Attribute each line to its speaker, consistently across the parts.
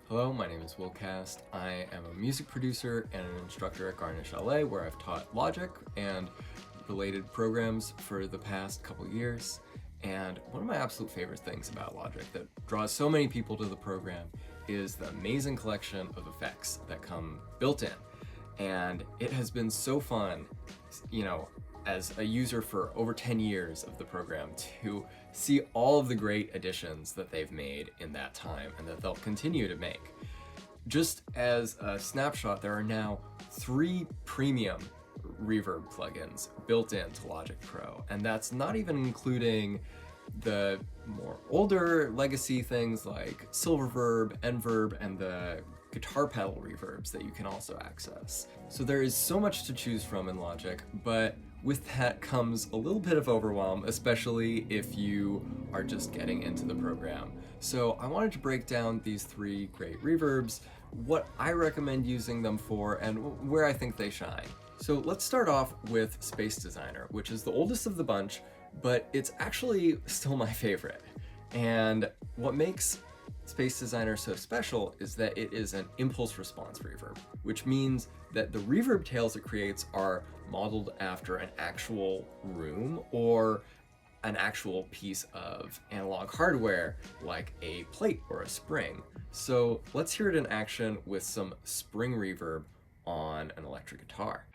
Speaker 1: Hello, my name is Kast. I am a music producer and an instructor at Garnish LA, where I've taught Logic and related programs for the past couple years. And one of my absolute favorite things about Logic that draws so many people to the program is the amazing collection of effects that come built in. And it has been so fun, as a user for over 10 years of the program, to see all of the great additions that they've made in that time and that they'll continue to make. Just as a snapshot, there are now 3 premium reverb plugins built into Logic Pro, and that's not even including the more older legacy things like Silververb, Enverb, and the guitar pedal reverbs that you can also access. So there is so much to choose from in Logic, but with that comes a little bit of overwhelm, especially if you are just getting into the program. So I wanted to break down these 3 great reverbs, what I recommend using them for, and where I think they shine. So let's start off with Space Designer, which is the oldest of the bunch, but it's actually still my favorite. And what makes Space Designer so special is that it is an impulse response reverb, which means that the reverb tails it creates are modeled after an actual room or an actual piece of analog hardware like a plate or a spring. So let's hear it in action with some spring reverb on an electric guitar.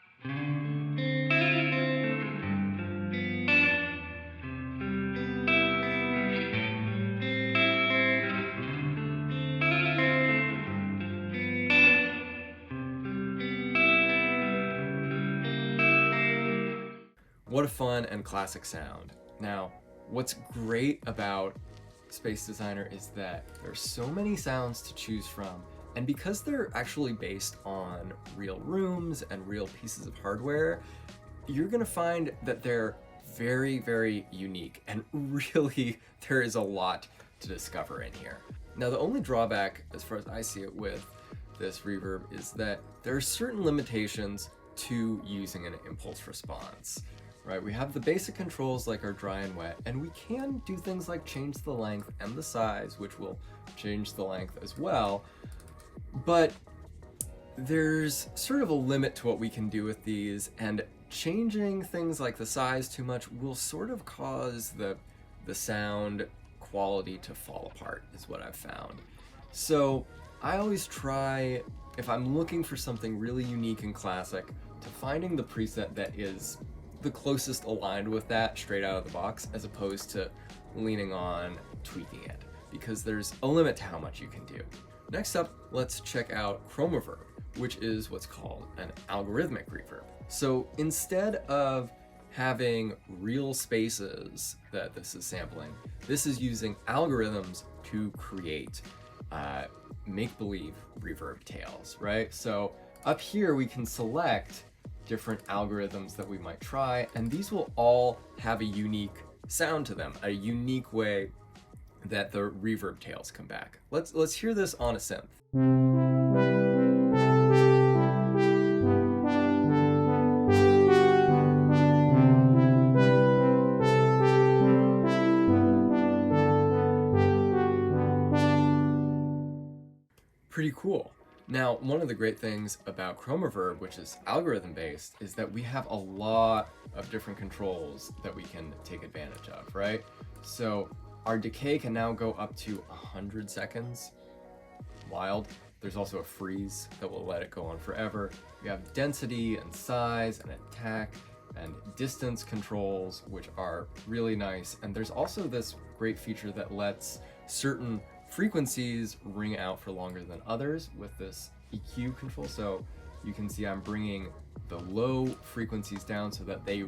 Speaker 1: What a fun and classic sound. Now, what's great about Space Designer is that there's so many sounds to choose from, and because they're actually based on real rooms and real pieces of hardware, you're gonna find that they're very, very unique, and really there is a lot to discover in here. Now, the only drawback, as far as I see it with this reverb, is that there are certain limitations to using an impulse response. Right, we have the basic controls like our dry and wet, and we can do things like change the length and the size, which will change the length as well, but there's sort of a limit to what we can do with these, and changing things like the size too much will sort of cause the sound quality to fall apart, is what I've found. So I always try, if I'm looking for something really unique and classic, to finding the preset that is the closest aligned with that straight out of the box, as opposed to leaning on tweaking it, because there's a limit to how much you can do. Next up, let's check out Reverb, which is what's called an algorithmic reverb. So instead of having real spaces that this is sampling, this is using algorithms to create make-believe reverb tails, right? So up here we can select different algorithms that we might try, and these will all have a unique sound to them, a unique way that the reverb tails come back. Let's hear this on a synth. Pretty cool. Now, one of the great things about Reverb, which is algorithm-based, is that we have a lot of different controls that we can take advantage of, right? So our decay can now go up to 100 seconds. Wild. There's also a freeze that will let it go on forever. We have density and size and attack and distance controls, which are really nice. And there's also this great feature that lets certain frequencies ring out for longer than others with this EQ control. So you can see I'm bringing the low frequencies down so that they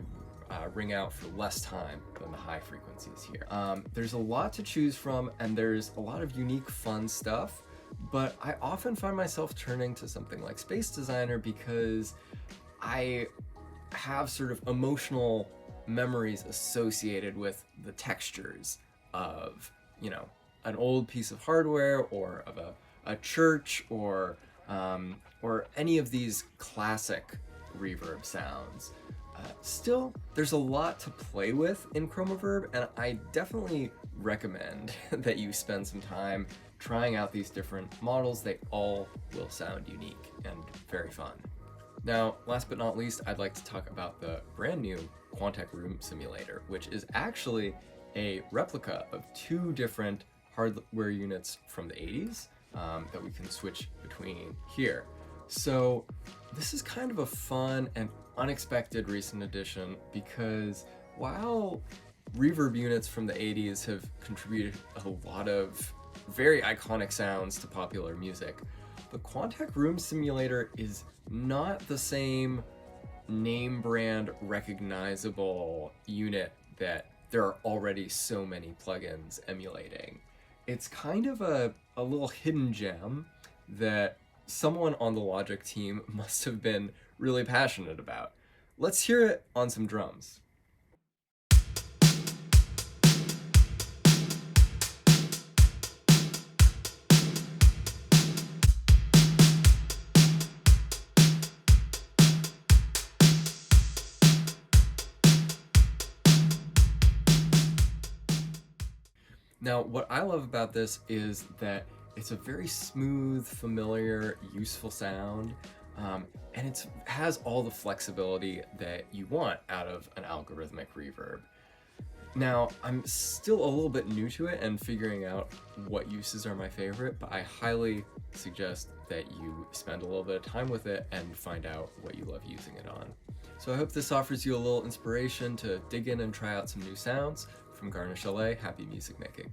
Speaker 1: ring out for less time than the high frequencies here. There's a lot to choose from, and there's a lot of unique fun stuff, but I often find myself turning to something like Space Designer because I have sort of emotional memories associated with the textures of, an old piece of hardware, or of a church, or any of these classic reverb sounds. Still, there's a lot to play with in Reverb, and I definitely recommend that you spend some time trying out these different models, they all will sound unique and very fun. Now, last but not least, I'd like to talk about the brand new Quantec Room Simulator, which is actually a replica of two different hardware units from the 80s that we can switch between here. So this is kind of a fun and unexpected recent addition, because while reverb units from the 80s have contributed a lot of very iconic sounds to popular music, the Quantec Room Simulator is not the same name brand recognizable unit that there are already so many plugins emulating. It's kind of a little hidden gem that someone on the Logic team must have been really passionate about. Let's hear it on some drums. Now, what I love about this is that it's a very smooth, familiar, useful sound, and it has all the flexibility that you want out of an algorithmic reverb. Now, I'm still a little bit new to it and figuring out what uses are my favorite, but I highly suggest that you spend a little bit of time with it and find out what you love using it on. So I hope this offers you a little inspiration to dig in and try out some new sounds. From Garnish LA, happy music making.